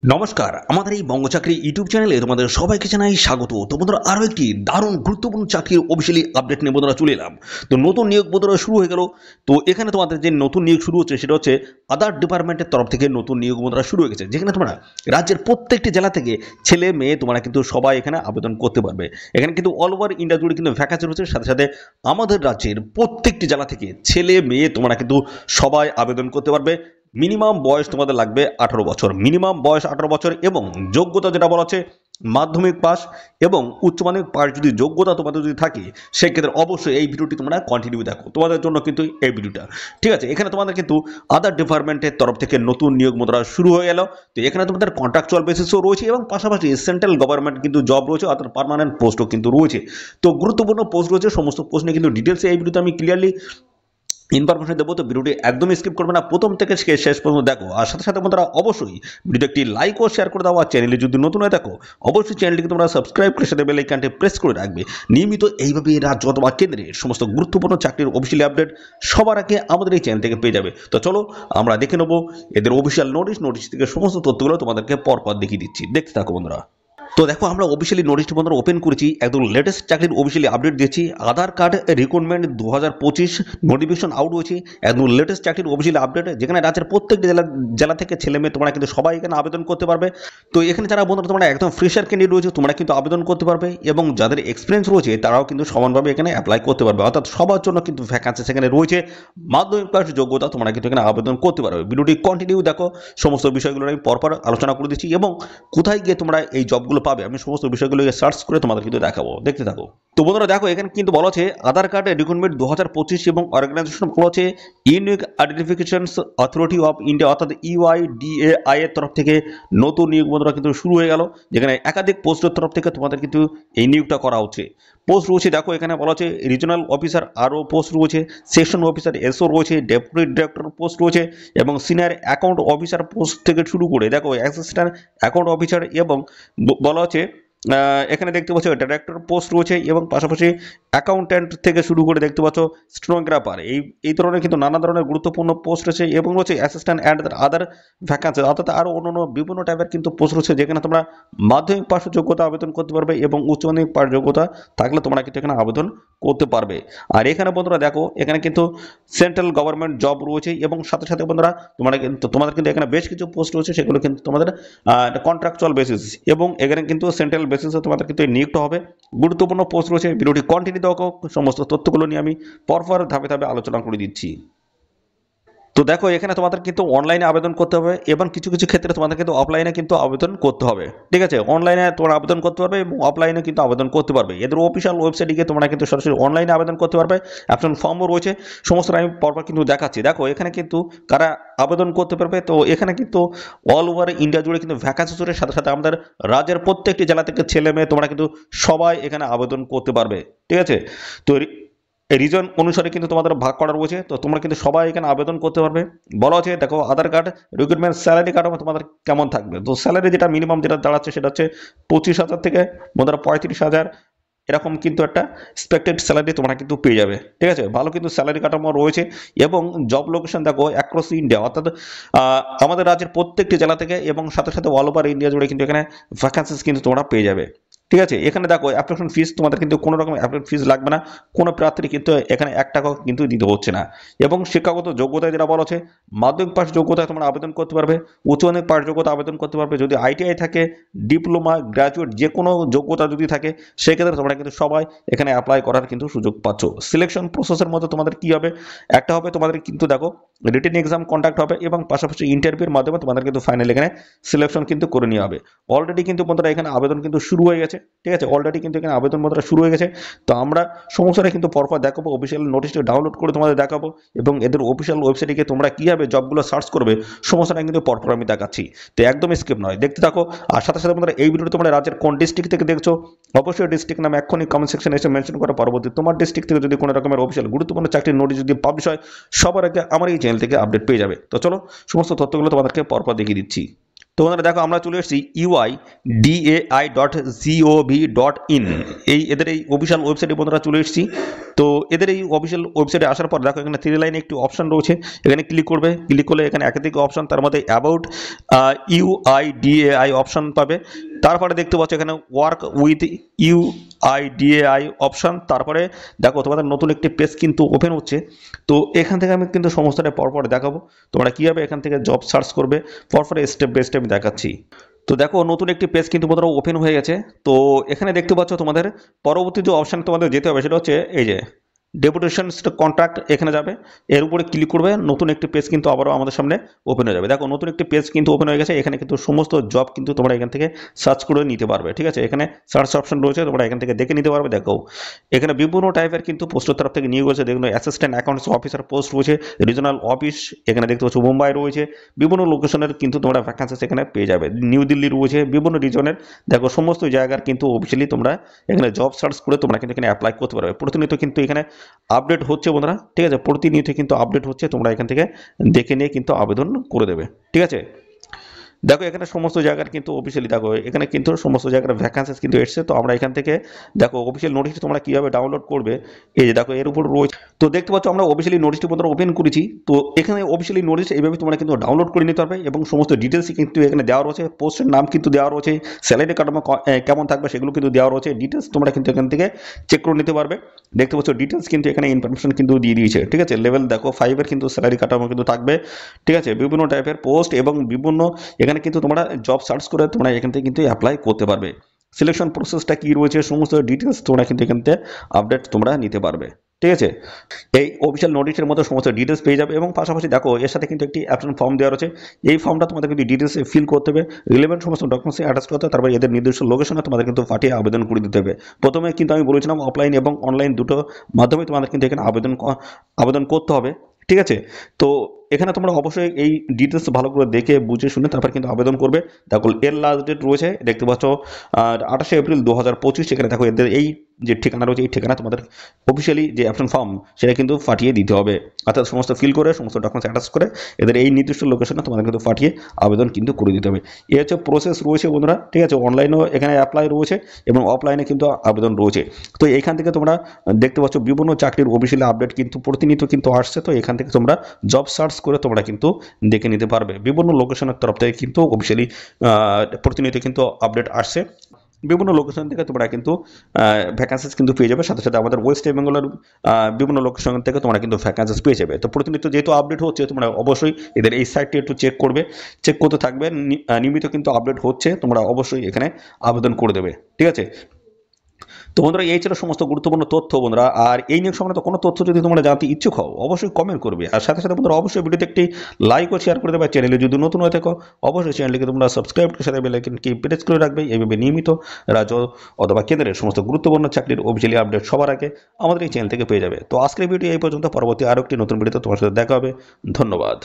নমস্কার, আমাদের এই বঙ্গ চাকরি ইউটিউব চ্যানেলে তোমাদের সবাইকে জানাই স্বাগত। তো বন্ধুরা, আরও একটি দারুণ গুরুত্বপূর্ণ চাকরির অফিসিয়ালি আপডেট নিয়ে বন্ধুরা চলে এলাম। তো নতুন নিয়োগ বন্ধুরা শুরু হয়ে গেল। তো এখানে তোমাদের যে নতুন নিয়োগ শুরু হচ্ছে সেটা হচ্ছে আদার ডিপার্টমেন্টের তরফ থেকে নতুন নিয়োগ বন্ধুরা শুরু হয়ে গেছে, যেখানে তোমরা রাজ্যের প্রত্যেকটি জেলা থেকে ছেলে মেয়ে তোমরা কিন্তু সবাই এখানে আবেদন করতে পারবে। এখানে কিন্তু অল ওভার ইন্ডিয়া জুড়ে কিন্তু ভ্যাকান্সি রয়েছে, সাথে সাথে আমাদের রাজ্যের প্রত্যেকটি জেলা থেকে ছেলে মেয়ে তোমরা কিন্তু সবাই আবেদন করতে পারবে। মিনিমাম বয়স তোমাদের লাগবে 18 বছর, মিনিমাম বয়স 18 বছর, এবং যোগ্যতা যেটা বলা হচ্ছে মাধ্যমিক পাস এবং উচ্চ মাধ্যমিক পাস যদি যোগ্যতা তোমাদের যদি থাকে, সেক্ষেত্রে অবশ্যই এই ভিডিওটি তোমরা কন্টিনিউ দেখো, তোমাদের জন্য কিন্তু এই ভিডিওটা ঠিক আছে। এখানে তোমাদের কিন্তু আদার ডিপার্টমেন্টের তরফ থেকে নতুন নিয়োগ মুদ্রা শুরু হয়ে গেল। তো এখানে তোমাদের কন্ট্রাকচুয়াল বেসিসও রয়েছে এবং পাশাপাশি সেন্ট্রাল গভর্নমেন্ট কিন্তু জব রয়েছে, অর্থাৎ পার্মানেন্ট পোস্টও কিন্তু রয়েছে। তো গুরুত্বপূর্ণ পোস্ট রয়েছে, সমস্ত পোস্ট নিয়ে কিন্তু ডিটেলসে এই ভিডিওতে আমি ক্লিয়ারলি ইনফরমেশন দেবো। তো ভিডিওটি একদমই স্কিপ করবে না, প্রথম থেকে শেষ পর্যন্ত দেখো। আর সাথে সাথে বন্ধুরা অবশ্যই ভিডিওতে একটি লাইক ও শেয়ার করে দাও। আর চ্যানেলে যদি নতুন হয়ে থাকো অবশ্যই চ্যানেলটিকে তোমরা সাবস্ক্রাইব করে সাথে বেল আইকনটি প্রেস করে রাখবে। নিয়মিত এইভাবে রাজ্য অথবা কেন্দ্রের সমস্ত গুরুত্বপূর্ণ চাকরির অফিসিয়ালি আপডেট সবার আগে আমাদের এই চ্যানেল থেকে পেয়ে যাবে। তো চলো আমরা দেখে নেবো এদের অফিসিয়াল নোটিশ থেকে সমস্ত তথ্যগুলো তোমাদেরকে পরপর দেখিয়ে দিচ্ছি, দেখতে থাকো বন্ধুরা। তো দেখো, আমরা অফিসিয়ালি নোটিশটি বন্ধুরা ওপেন করেছি, একদম লেটেস্ট চাকরির অফিসিয়ালি আপডেট দিয়েছি। আধার কার্ড রিক্রুটমেন্ট 2025 নোটিফিকেশন আউট হয়েছে, একদম লেটেস্ট চাকরির অফিসিয়ালি আপডেট, যেখানে রাজ্যের প্রত্যেকটি জেলা থেকে ছেলে মেয়ে তোমরা কিন্তু সবাই এখানে আবেদন করতে পারবে। তো এখানে যারা বন্ধুরা তোমরা একদম ফ্রেশার ক্যান্ডিডেট রয়েছে তোমরা কিন্তু আবেদন করতে পারবে, এবং যাদের এক্সপিরিয়েন্স রয়েছে তারাও কিন্তু সমানভাবে এখানে অ্যাপ্লাই করতে পারবে, অর্থাৎ সবার জন্য কিন্তু ভ্যাকান্সি সেখানে রয়েছে। মাধ্যমিক পাস যোগ্যতা তোমরা কিন্তু এখানে আবেদন করতে পারবে। ভিডিওটি কন্টিনিউ দেখো, সমস্ত বিষয়গুলো আমি পরপর আলোচনা করে দিচ্ছি, এবং কোথায় গিয়ে তোমরা এই জবগুলো পাবে আমি সমস্ত বিষয়গুলোকে সার্চ করে তোমাদের কিন্তু দেখাবো, দেখতে থাকো। তো বন্ধুরা দেখো, এখানে কিন্তু বলা আছে আধার কার্ড রিক্রুটমেন্ট 2025 এবং অর্গানাইজেশন বলা আছে ইউনিক আইডেন্টিফিকেশনস অথরিটি অফ ইন্ডিয়া, অর্থাৎ ইউআইডিএআই এর তরফ থেকে নতুন নিয়োগ বন্ধুরা কিন্তু শুরু হয়ে গেল, যেখানে একাধিক পোস্টের তরফ থেকে তোমাদের কিন্তু এই নিয়োগটা করা হচ্ছে। পোস্ট রয়েছে দেখো, এখানে বলা আছে রিজনাল অফিসার আরও পোস্ট রয়েছে, সেকশন অফিসার এসও রয়েছে, ডেপুটি ডিরেক্টর পোস্ট রয়েছে, এবং সিনিয়র অ্যাকাউন্ট অফিসার পোস্ট থেকে শুরু করে দেখো অ্যাসিস্ট্যান্ট অ্যাকাউন্ট অফিসার, এবং বলা হচ্ছে এখানে দেখতে পাচ্ছ ডাইরেক্টর পোস্ট রয়েছে, এবং পাশাপাশি অ্যাকাউন্ট্যান্ট থেকে শুরু করে দেখতে পাচ্ছ স্টেনোগ্রাফার, এই ধরনের কিন্তু নানা ধরনের গুরুত্বপূর্ণ পোস্ট রয়েছে, এবং রয়েছে অ্যাসিস্ট্যান্ট অ্যান্ড আদার ভ্যাকান্সি, অর্থাৎ আরও অন্যান্য বিভিন্ন টাইপের কিন্তু পোস্ট রয়েছে, যেখানে তোমরা মাধ্যমিক পাস যোগ্যতা আবেদন করতে পারবে, এবং উচ্চ মাধ্যমিক পাস যোগ্যতা থাকলে তোমরা কিন্তু এখানে আবেদন করতে পারবে। আর এখানে বন্ধুরা দেখো, এখানে কিন্তু সেন্ট্রাল গভর্নমেন্ট জব রয়েছে, এবং সাথে সাথে বন্ধুরা তোমাদের কিন্তু এখানে বেশ কিছু পোস্ট রয়েছে, সেগুলো কিন্তু তোমাদের কন্ট্রাকচুয়াল বেসিস, এবং এখানে কিন্তু সেন্ট্রাল বেসিসে তোমাদের কিন্তু নিয়োগটা হবে। গুরুত্বপূর্ণ পোস্ট রয়েছে, ভিডিওটি কন্টিনিউ দেখো, সমস্ত তথ্যগুলো নিয়ে আমি পরপর ধাপে ধাপে আলোচনা করে দিচ্ছি। তো দেখো, এখানে তোমাদের কিন্তু অনলাইনে আবেদন করতে হবে, এবং কিছু কিছু ক্ষেত্রে তোমাদের কিন্তু অফলাইনে কিন্তু আবেদন করতে হবে, ঠিক আছে। অনলাইনে তোমরা আবেদন করতে পারবে এবং অফলাইনে কিন্তু আবেদন করতে পারবে। এদের অফিসিয়াল ওয়েবসাইটে গিয়ে তোমরা কিন্তু সরাসরি অনলাইনে আবেদন করতে পারবে, অ্যাপশন ফর্মও রয়েছে, সমস্ত আমি পরপর কিন্তু দেখাচ্ছি। দেখো, এখানে কিন্তু কারা আবেদন করতে পারবে, তো এখানে কিন্তু অল ওভার ইন্ডিয়া জুড়ে কিন্তু ভ্যাকান্সি জুড়ে, সাথে সাথে আমাদের রাজ্যের প্রত্যেকটি জেলা থেকে ছেলে মেয়ে তোমরা কিন্তু সবাই এখানে আবেদন করতে পারবে, ঠিক আছে। তো রিজন অনুসারে কিন্তু তোমাদের ভাগ করা রয়েছে, তো তোমরা কিন্তু সবাই এখানে আবেদন করতে পারবে। বলা আছে দেখো, আধার কার্ড রিক্রুটমেন্ট স্যালারি কার্ড তোমাদের কেমন থাকবে। তো স্যালারি যেটা মিনিমাম যেটা দাঁড়াচ্ছে সেটা হচ্ছে 25,000 থেকে বন্ধুরা 35,000, এরকম কিন্তু একটা এক্সপেক্টেড স্যালারি তোমরা কিন্তু পেয়ে যাবে, ঠিক আছে। ভালো কিন্তু স্যালারি কাঠামো রয়েছে, এবং জব লোকেশন দেখো অ্যাক্রস ইন্ডিয়া, অর্থাৎ আমাদের রাজ্যের প্রত্যেকটি জেলা থেকে, এবং সাথে সাথে অল ওভার ইন্ডিয়া জুড়ে কিন্তু এখানে ভ্যাকান্সিস কিন্তু তোমরা পেয়ে যাবে, ঠিক আছে। এখানে দেখো অ্যাপ্লিকেশন ফিস তোমাদের কিন্তু কোনো রকম অ্যাপ্লিকেশন ফিস লাগবে না, কোনো প্রার্থী কিন্তু এখানে 1 টাকাও কিন্তু দিতে হচ্ছে না। এবং শিক্ষাগত যোগ্যতায় যেটা বলা হচ্ছে মাধ্যমিক পাস যোগ্যতায় তোমরা আবেদন করতে পারবে, উচ্চ মাধ্যমিক পাস যোগ্যতা আবেদন করতে পারবে, যদি আইটিআই থাকে, ডিপ্লোমা, গ্র্যাজুয়েট যে কোনো যোগ্যতা যদি থাকে, সেক্ষেত্রে তোমরা কিন্তু সবাই এখানে অ্যাপ্লাই করার কিন্তু সুযোগ পাচ্ছ। সিলেকশন প্রসেসের মধ্যে তোমাদের কি হবে, একটা হবে তোমাদের কিন্তু দেখো রিটেন এক্সাম কন্ডাক্ট হবে, এবং পাশাপাশি ইন্টারভিউর মাধ্যমে তোমাদের কিন্তু ফাইনাল এখানে সিলেকশন কিন্তু করে নেওয়া হবে। অলরেডি কিন্তু বন্ধুরা এখানে আবেদন কিন্তু শুরু হয়ে গেছে, ঠিক আছে। অলরেডি কিন্তু এখানে আবেদন বন্ধুরা শুরু হয়ে গেছে। তো আমরা সমস্যাটা কিন্তু পরপর দেখাবো, অফিসিয়াল নোটিশটা ডাউনলোড করে তোমাদের দেখাবো, এবং এদের অফিসিয়াল ওয়েবসাইটে গিয়ে তোমরা কীভাবে জবগুলো সার্চ করবে সমস্যাটা কিন্তু পরপর আমি দেখাচ্ছি। তো একদম স্কিপ নয়, দেখতে থাকো। আর সাথে সাথে বন্ধুরা এই ভিডিওটা তোমরা রাজ্যের কোন ডিস্ট্রিক্ট থেকে দেখছো অবশ্যই ডিস্ট্রিক্ট নাম এক্ষুনি কমেন্ট সেকশনে এসে মেনশন করা, পরবর্তী তোমার ডিস্ট্রিক্ট থেকে যদি কোনো রকমের অফিসিয়াল গুরুত্বপূর্ণ চাকরির নোটিশ যদি পাবলিশ হয় সবার আগে আমার এই চ্যানেল থেকে আপডেট পেয়ে যাবে। তো চলো সমস্ত তথ্যগুলো তোমাদেরকে পরপর দেখিয়ে দিচ্ছি। তো বন্ধুরা দেখো আমরা চলে এসেছি uidai.gov.in এদের এই অফিসিয়াল ওয়েবসাইটে বন্ধুরা চলে এসেছি। তো এদের এই অফিসিয়াল ওয়েবসাইটে আসার পর দেখো এখানে 3 লাইনে একটি অপশন রয়েছে, এখানে ক্লিক করবে। ক্লিক করলে এখানে একাধিক অপশন, তার মধ্যে অ্যাবাউট UIDAI অপশন পাবে। তারপরে দেখতে পাচ্ছ এখানে ওয়ার্ক উইথ UIDAI অপশন। তারপরে দেখো তোমাদের নতুন একটি পেজ কিন্তু ওপেন হচ্ছে। তো এখান থেকে আমি কিন্তু সমস্তটা পরপর দেখাবো তোমরা কীভাবে এখান থেকে জব সার্চ করবে, পরপর স্টেপ বাই স্টেপ দেখাচ্ছি। তো দেখো নতুন একটি পেজ কিন্তু বন্ধুরা ওপেন হয়ে গেছে। তো এখানে দেখতে পাচ্ছ তোমাদের পরবর্তী যে অপশান তোমাদের যেতে হবে সেটা হচ্ছে এই যে ডেপুটেশন কন্ট্রাক্ট, এখানে যাবে, এর উপরে ক্লিক করবে, নতুন একটি পেজ কিন্তু আবারও আমাদের সামনে ওপেন হয়ে যাবে। দেখো নতুন একটি পেজ কিন্তু ওপেন হয়ে গেছে। এখানে কিন্তু সমস্ত জব কিন্তু তোমরা এখান থেকে সার্চ করে নিতে পারবে, ঠিক আছে। এখানে সার্চ অপশন রয়েছে, তোমরা এখান থেকে দেখে নিতে পারবে। দেখো এখানে বিভিন্ন টাইপের কিন্তু পোস্টের তরফ থেকে নিয়োগ হয়েছে। দেখুন অ্যাসিস্ট্যান্ট অ্যাকাউন্টস অফিসার পোস্ট রয়েছে, রিজনাল অফিস এখানে দেখতে পাচ্ছ মুম্বাই রয়েছে, বিভিন্ন লোকেশনের কিন্তু তোমরা ভ্যাকান্সিস এখানে পেয়ে যাবে। নিউ দিল্লি রয়েছে, বিভিন্ন রিজনের দেখো সমস্ত জায়গার কিন্তু অফিসিয়ালি তোমরা এখানে জব সার্চ করে তোমরা কিন্তু এখানে অ্যাপ্লাই করতে পারবে। প্রতিনিয়ত কিন্তু এখানে আপডেট হচ্ছে বন্ধুরা, ঠিক আছে, প্রতিনিয়ত কিন্তু আপডেট হচ্ছে, তোমরা এখান থেকে দেখে নিয়ে কিন্তু আবেদন করে দেবে, ঠিক আছে। দেখো এখানে সমস্ত জায়গার কিন্তু অফিসিয়ালি দেখো এখানে কিন্তু সমস্ত জায়গার ভ্যাকান্সিস কিন্তু এসছে। তো আমরা এখান থেকে দেখো অফিসিয়াল নোটিশটি তোমরা কীভাবে ডাউনলোড করবে, এই যে দেখো এর উপর রয়েছে। তো দেখতে পাচ্ছ আমরা অফিসিয়ালি নোটিশটি তোমরা ওপেন করেছি। তো এখানে অফিসিয়ালি নোটিশ এইভাবে তোমরা কিন্তু ডাউনলোড করে নিতে পারবে এবং সমস্ত ডিটেলসই কিন্তু এখানে দেওয়া রয়েছে। পোস্টের নাম কিন্তু দেওয়া রয়েছে, স্যালারি কাঠামো কেমন থাকবে সেগুলো কিন্তু দেওয়া রয়েছে। ডিটেলস তোমরা কিন্তু এখান থেকে চেক করে নিতে পারবে। দেখতে পাচ্ছ ডিটেলস কিন্তু এখানে ইনফরমেশন কিন্তু দিয়ে দিয়েছে, ঠিক আছে। লেভেল দেখো 5 কিন্তু স্যালারি কাঠামো কিন্তু থাকবে, ঠিক আছে। বিভিন্ন টাইপের পোস্ট এবং বিভিন্ন এখানে কিন্তু তোমরা জব সার্চ করে তোমরা এখান থেকে কিন্তু অ্যাপ্লাই করতে পারবে। সিলেকশন প্রসেসটা কি রয়েছে সমস্ত ডিটেলস তোমরা কিন্তু এখান থেকে আপডেট তোমরা নিতে পারবে, ঠিক আছে। এই অফিসিয়াল নোটিশের মতো সমস্ত ডিটেলস পেয়ে যাবে এবং পাশাপাশি দেখো এর সাথে কিন্তু একটি অ্যাপ্লিকেশন ফর্ম দেওয়া রয়েছে। এই ফর্মটা তোমাদের কিন্তু ডিটেলসে ফিল করতে হবে, রিলেভেন্ট সমস্ত ডকুমেন্টস অ্যাটাচ করতে হবে, তারপর এদের নির্দিষ্ট লোকেশনে তোমাদের কিন্তু পাঠিয়ে আবেদন করে দিতে হবে। প্রথমে কিন্তু আমি বলেছিলাম অফলাইন এবং অনলাইন দুটো মাধ্যমে তোমাদের কিন্তু এখানে আবেদন করতে হবে, ঠিক আছে। তো এখানে তোমরা অবশ্যই এই ডিটেলস ভালো করে দেখে বুঝে শুনে তারপর কিন্তু আবেদন করবে। দেখো এর লাস্ট ডেট রয়েছে দেখতে পাচ্ছ 28শে এপ্রিল 2025। এখানে দেখো এদের এই যে ঠিকানা রয়েছে এই ঠিকানা তোমাদের অফিসিয়ালি যে অ্যাপ্লিকেশন ফর্ম সেটা কিন্তু পাঠিয়ে দিতে হবে, অর্থাৎ সমস্ত ফিল করে সমস্ত ডকুমেন্টস অ্যাটাচ করে এদের এই নির্দিষ্ট লোকেশনে তোমাদের কিন্তু পাঠিয়ে আবেদন কিন্তু করে দিতে হবে। এই হচ্ছে প্রসেস রয়েছে বন্ধুরা, ঠিক আছে। অনলাইনেও এখানে অ্যাপ্লাই রয়েছে এবং অফলাইনে কিন্তু আবেদন রয়েছে। তো এইখান থেকে তোমরা দেখতে পাচ্ছ বিভিন্ন চাকরির অফিসিয়ালি আপডেট কিন্তু প্রতিনিয়ত কিন্তু আসছে। তো এখান থেকে তোমরা জব সার্চ করে তোমরা কিন্তু দেখে নিতে পারবে। বিভিন্ন লোকেশনের তরফ থেকে কিন্তু অফিসিয়ালি প্রতিনিয়ত কিন্তু আপডেট আসছে। বিভিন্ন লোকেশন থেকে তোমরা কিন্তু ভ্যাকান্সিস কিন্তু পেয়ে যাবে। সাথে সাথে আমাদের ওয়েস্ট বেঙ্গলের বিভিন্ন লোকেশন থেকে তোমরা কিন্তু ভ্যাকান্সিস পেয়ে যাবে। তো প্রতিনিয়ত যেহেতু আপডেট হচ্ছে তোমরা অবশ্যই এদের এই সাইটটি একটু চেক করতে থাকবে। নিয়মিত কিন্তু আপডেট হচ্ছে, তোমরা অবশ্যই এখানে আবেদন করে দেবে, ঠিক আছে। তো বন্ধুরা এই ছিল সমস্ত গুরুত্বপূর্ণ তথ্য বন্ধুরা। আর এই নিয়োগ সংক্রান্ত কোনো তথ্য যদি তোমরা জানতে ইচ্ছুক হও অবশ্যই কমেন্ট করবে। আর সাথে সাথে বন্ধুরা অবশ্যই ভিডিওতে একটি লাইক ও শেয়ার করে দেবে। চ্যানেলে যদি নতুন হয়ে থাকো অবশ্যই চ্যানেলটিকে তোমরা সাবস্ক্রাইব করে সাথে বেল আইকনটি প্রেস করে রাখবে। এইভাবে নিয়মিত রাজ্য অথবা কেন্দ্রের সমস্ত গুরুত্বপূর্ণ চাকরির অফিসিয়ালি আপডেট সবার আগে আমাদের এই চ্যানেল থেকে পেয়ে যাবে। তো আজকের ভিডিও এই পর্যন্ত, পরবর্তী আরও একটি নতুন ভিডিওতে তোমার সাথে দেখা হবে। ধন্যবাদ।